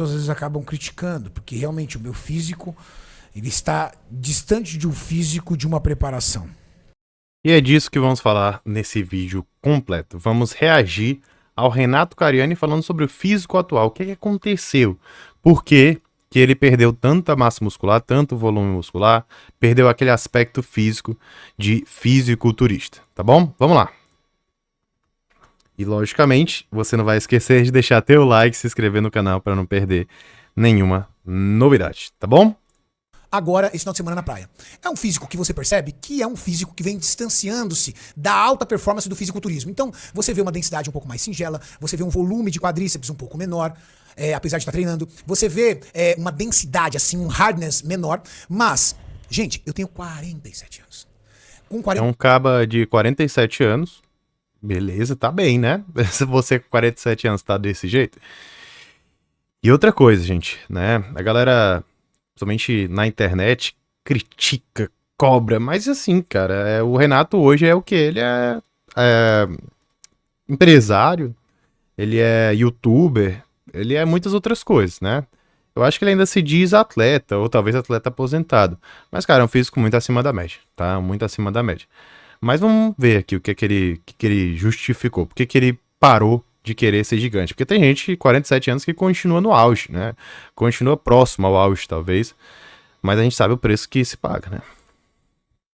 às vezes acabam criticando, porque realmente o meu físico ele está distante de um físico de uma preparação. E é disso que vamos falar nesse vídeo completo. Vamos reagir ao Renato Cariani falando sobre o físico atual. O que aconteceu? Por que ele perdeu tanta massa muscular, tanto volume muscular, perdeu aquele aspecto físico de fisiculturista, tá bom? Vamos lá. E logicamente, você não vai esquecer de deixar teu like e se inscrever no canal para não perder nenhuma novidade, tá bom? Agora, esse final de semana na praia. É um físico que você percebe que é um físico que vem distanciando-se da alta performance do fisiculturismo. Então, você vê uma densidade um pouco mais singela, você vê um volume de quadríceps um pouco menor, apesar de estar treinando. Você vê uma densidade, assim, um hardness menor. Mas, gente, eu tenho 47 anos. Com 40... É um caba de 47 anos. Beleza, tá bem, né? Se você com 47 anos tá desse jeito. E outra coisa, gente, né? A galera, somente na internet, critica, cobra, mas assim, cara, o Renato hoje é o que? Ele é empresário, ele é youtuber, ele é muitas outras coisas, né? Eu acho que ele ainda se diz atleta, ou talvez atleta aposentado. Mas, cara, é um físico muito acima da média, tá? Muito acima da média. Mas vamos ver aqui o que ele justificou. Por que ele parou de querer ser gigante? Porque tem gente de 47 anos que continua no auge, né? Continua próximo ao auge, talvez. Mas a gente sabe o preço que se paga, né?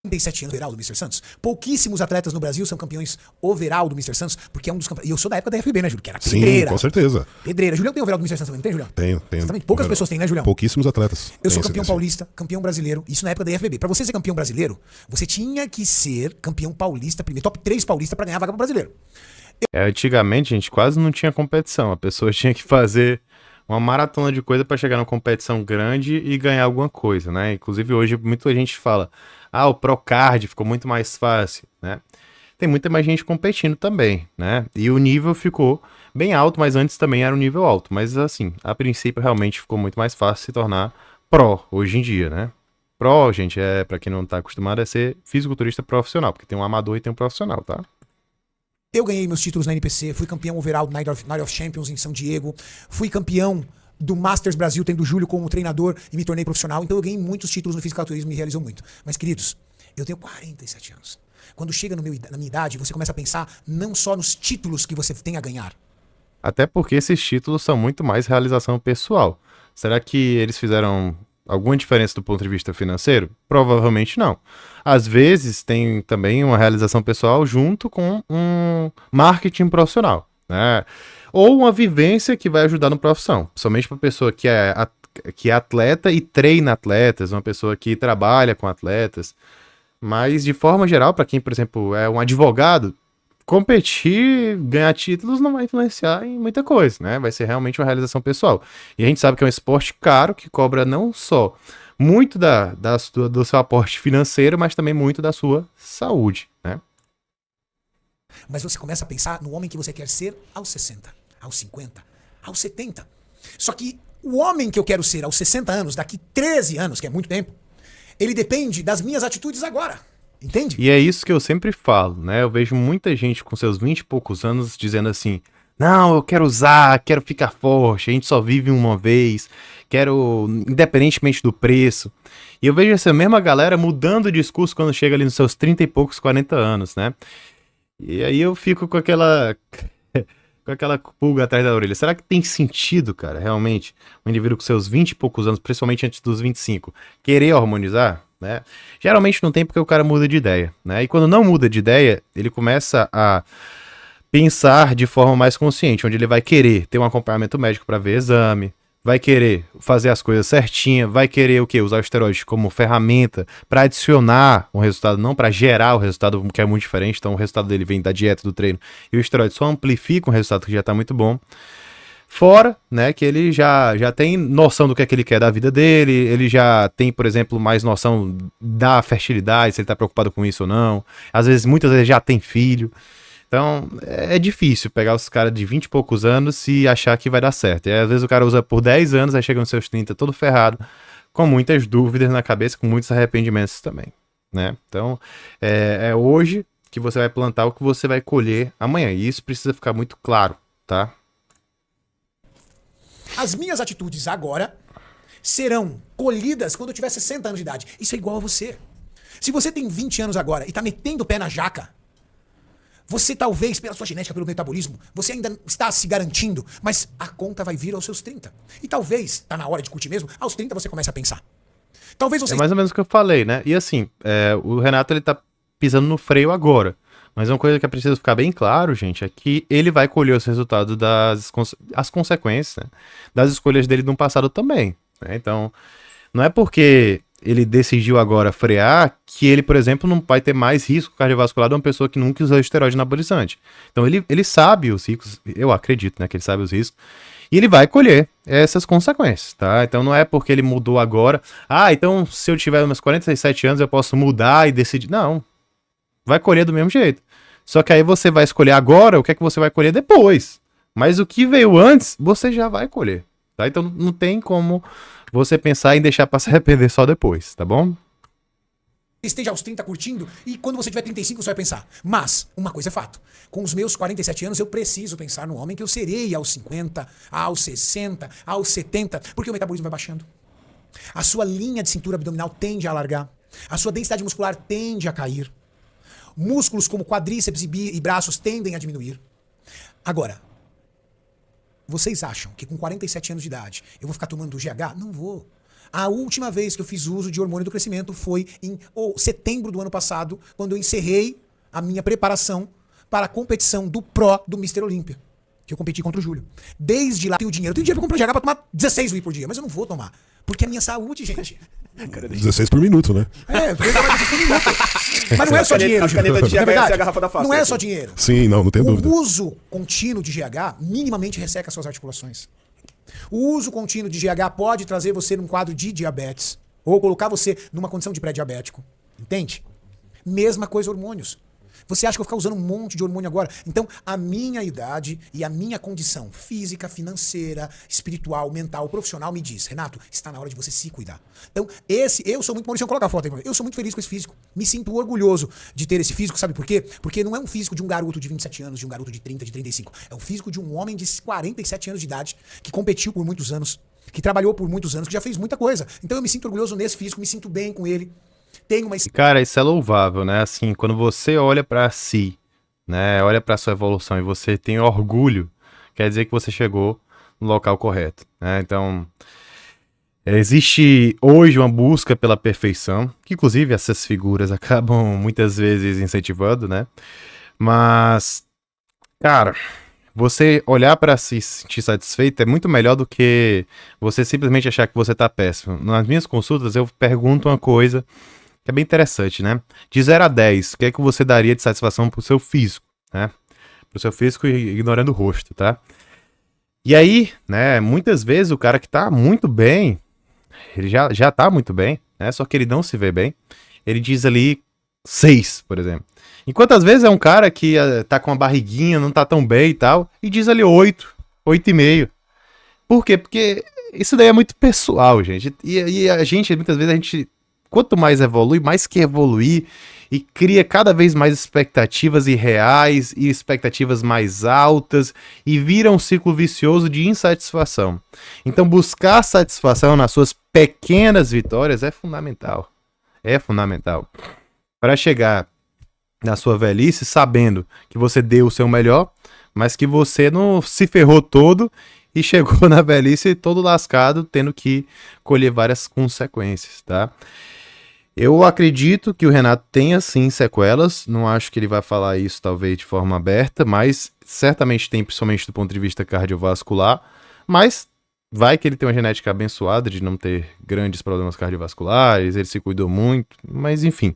47 anos overall do Mr. Santos. Pouquíssimos atletas no Brasil são campeões overall do Mr. Santos, porque é um dos campeões. E eu sou da época da FB, né, Júlio? Que era pedreira. Sim, com certeza. Pedreira. Julião tem overall do Mr. Santos também, não tem, Julião? Tenho. Exatamente. Poucas pessoas têm, né, Julião? Pouquíssimos atletas. Eu sou campeão paulista, campeão brasileiro, isso na época da IFBB. Pra você ser campeão brasileiro, você tinha que ser campeão paulista primeiro, top 3 paulista pra ganhar a vaga pro brasileiro. Antigamente, a gente quase não tinha competição. A pessoa tinha que fazer uma maratona de coisa para chegar numa competição grande e ganhar alguma coisa, né? Inclusive, hoje, muita gente fala, o Procard ficou muito mais fácil, né? Tem muita mais gente competindo também, né? E o nível ficou bem alto, mas antes também era um nível alto. Mas, assim, a princípio, realmente ficou muito mais fácil se tornar pró hoje em dia, né? Pró, gente, para quem não tá acostumado, é ser fisiculturista profissional, porque tem um amador e tem um profissional, tá? Eu ganhei meus títulos na NPC, fui campeão overall do Night of Champions em São Diego, fui campeão do Masters Brasil, tendo o Júlio como treinador e me tornei profissional. Então eu ganhei muitos títulos no fisiculturismo e me realizou muito. Mas, queridos, eu tenho 47 anos. Quando chega na minha idade, você começa a pensar não só nos títulos que você tem a ganhar. Até porque esses títulos são muito mais realização pessoal. Será que eles fizeram alguma diferença do ponto de vista financeiro? Provavelmente não. Às vezes tem também uma realização pessoal junto com um marketing profissional, né? Ou uma vivência que vai ajudar na profissão. Somente para pessoa que é atleta e treina atletas, uma pessoa que trabalha com atletas. Mas de forma geral, para quem, por exemplo, é um advogado, competir, ganhar títulos não vai influenciar em muita coisa, né? Vai ser realmente uma realização pessoal. E a gente sabe que é um esporte caro, que cobra não só muito do seu aporte financeiro, mas também muito da sua saúde, né? Mas você começa a pensar no homem que você quer ser aos 60, aos 50, aos 70. Só que o homem que eu quero ser aos 60 anos, daqui 13 anos, que é muito tempo, ele depende das minhas atitudes agora. Entende? E é isso que eu sempre falo, né? Eu vejo muita gente com seus 20 e poucos anos dizendo assim: não, eu quero usar, quero ficar forte, a gente só vive uma vez, quero, independentemente do preço. E eu vejo essa mesma galera mudando o discurso quando chega ali nos seus 30 e poucos, 40 anos, né? E aí eu fico com aquela pulga atrás da orelha. Será que tem sentido, cara, realmente, um indivíduo com seus 20 e poucos anos, principalmente antes dos 25, querer harmonizar? Né? Geralmente não tem, porque o cara muda de ideia, né? E quando não muda de ideia, ele começa a pensar de forma mais consciente, onde ele vai querer ter um acompanhamento médico para ver exame, vai querer fazer as coisas certinhas, vai querer o quê? Usar o esteroide como ferramenta para adicionar um resultado, não para gerar o resultado, que é muito diferente. Então o resultado dele vem da dieta, do treino, e o esteroide só amplifica um resultado que já está muito bom. Fora, né, que ele já tem noção do que é que ele quer da vida dele, ele já tem, por exemplo, mais noção da fertilidade, se ele tá preocupado com isso ou não. Às vezes, muitas vezes já tem filho. Então, é difícil pegar os caras de 20 e poucos anos e achar que vai dar certo. E às vezes o cara usa por 10 anos, aí chega nos seus 30 todo ferrado, com muitas dúvidas na cabeça, com muitos arrependimentos também, né? Então, é hoje que você vai plantar o que você vai colher amanhã. E isso precisa ficar muito claro, tá? As minhas atitudes agora serão colhidas quando eu tiver 60 anos de idade. Isso é igual a você. Se você tem 20 anos agora e tá metendo o pé na jaca, você talvez, pela sua genética, pelo metabolismo, você ainda está se garantindo, mas a conta vai vir aos seus 30. E talvez, tá na hora de curtir mesmo, aos 30 você comece a pensar. Talvez você... É mais ou menos o que eu falei, né? E assim, o Renato, ele tá pisando no freio agora. Mas uma coisa que é preciso ficar bem claro, gente, é que ele vai colher os resultados as consequências, né, das escolhas dele no passado também, né? Então, não é porque ele decidiu agora frear que ele, por exemplo, não vai ter mais risco cardiovascular de uma pessoa que nunca usou esteroide anabolizante. Então, ele sabe os riscos, eu acredito, né, que ele sabe os riscos, e ele vai colher essas consequências, tá? Então, não é porque ele mudou agora, então, se eu tiver meus 47 anos, eu posso mudar e decidir. Não. Vai colher do mesmo jeito. Só que aí você vai escolher agora o que é que você vai colher depois. Mas o que veio antes, você já vai colher. Tá? Então não tem como você pensar em deixar pra se arrepender só depois, tá bom? Esteja aos 30 curtindo e quando você tiver 35 você vai pensar. Mas, uma coisa é fato. Com os meus 47 anos eu preciso pensar no homem que eu serei aos 50, aos 60, aos 70, porque o metabolismo vai baixando. A sua linha de cintura abdominal tende a alargar. A sua densidade muscular tende a cair. Músculos como quadríceps e braços tendem a diminuir. Agora, vocês acham que com 47 anos de idade eu vou ficar tomando GH? Não vou. A última vez que eu fiz uso de hormônio do crescimento foi em setembro do ano passado, quando eu encerrei a minha preparação para a competição do Pro do Mr. Olímpia, que eu competi contra o Júlio. Desde lá eu tenho dinheiro pra comprar GH pra tomar 16 whey por dia, mas eu não vou tomar, porque é a minha saúde, gente. 16 por minuto, né? Porque eu trabalho 16 por minuto. Mas não é só dinheiro, Júlio. De É verdade? a garrafa da face, não é aqui. só dinheiro. Sim, não tem dúvida. O uso contínuo de GH minimamente resseca suas articulações. O uso contínuo de GH pode trazer você num quadro de diabetes ou colocar você numa condição de pré-diabético. Entende? Mesma coisa hormônios. Você acha que eu vou ficar usando um monte de hormônio agora? Então, a minha idade e a minha condição física, financeira, espiritual, mental, profissional me diz, Renato, está na hora de você se cuidar. Então, eu sou muito... Deixa eu colocar a foto aí. Eu sou muito feliz com esse físico. Me sinto orgulhoso de ter esse físico, sabe por quê? Porque não é um físico de um garoto de 27 anos, de um garoto de 30, de 35. É um físico de um homem de 47 anos de idade, que competiu por muitos anos, que trabalhou por muitos anos, que já fez muita coisa. Então, eu me sinto orgulhoso nesse físico, me sinto bem com ele. Tem uma... Cara, isso é louvável, né? Assim, quando você olha pra si, né? Olha pra sua evolução e você tem orgulho, quer dizer que você chegou no local correto, né? Então, existe hoje uma busca pela perfeição, que inclusive essas figuras acabam muitas vezes incentivando, né? Mas, cara, você olhar pra si se sentir satisfeito é muito melhor do que você simplesmente achar que você tá péssimo. Nas minhas consultas eu pergunto uma coisa que é bem interessante, né? De 0 a 10, o que é que você daria de satisfação pro seu físico, né? Pro seu físico ignorando o rosto, tá? E aí, né, muitas vezes o cara que tá muito bem, ele já tá muito bem, né? Só que ele não se vê bem. Ele diz ali 6, por exemplo. Enquanto às vezes é um cara que tá com uma barriguinha, não tá tão bem e tal, e diz ali 8, 8,5. Por quê? Porque isso daí é muito pessoal, gente. E a gente, muitas vezes, quanto mais evolui, mais que evoluir, e cria cada vez mais expectativas irreais e expectativas mais altas, e vira um ciclo vicioso de insatisfação. Então buscar satisfação nas suas pequenas vitórias é fundamental. É fundamental. Para chegar na sua velhice sabendo que você deu o seu melhor, mas que você não se ferrou todo e chegou na velhice todo lascado, tendo que colher várias consequências, tá? Eu acredito que o Renato tenha sim sequelas, não acho que ele vai falar isso talvez de forma aberta, mas certamente tem, principalmente do ponto de vista cardiovascular, mas vai que ele tem uma genética abençoada de não ter grandes problemas cardiovasculares, ele se cuidou muito, mas enfim,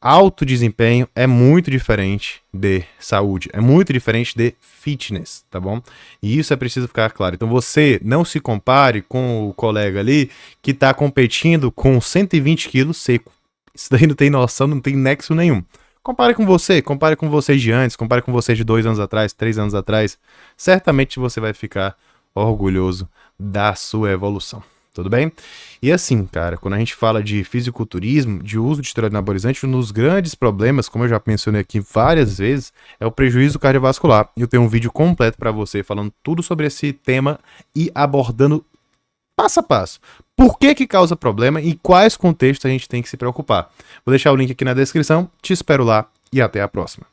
alto desempenho é muito diferente de saúde, é muito diferente de fitness, tá bom? E isso é preciso ficar claro. Então você não se compare com o colega ali que tá competindo com 120 quilos seco. Isso daí não tem noção, não tem nexo nenhum. Compare com você de antes, compare com você de 2 anos atrás, 3 anos atrás. Certamente você vai ficar orgulhoso da sua evolução. Tudo bem? E assim, cara, quando a gente fala de fisiculturismo, de uso de esteroide anabolizante, um dos grandes problemas, como eu já mencionei aqui várias vezes, é o prejuízo cardiovascular. Eu tenho um vídeo completo para você falando tudo sobre esse tema e abordando passo a passo. Por que que causa problema e quais contextos a gente tem que se preocupar. Vou deixar o link aqui na descrição, te espero lá e até a próxima.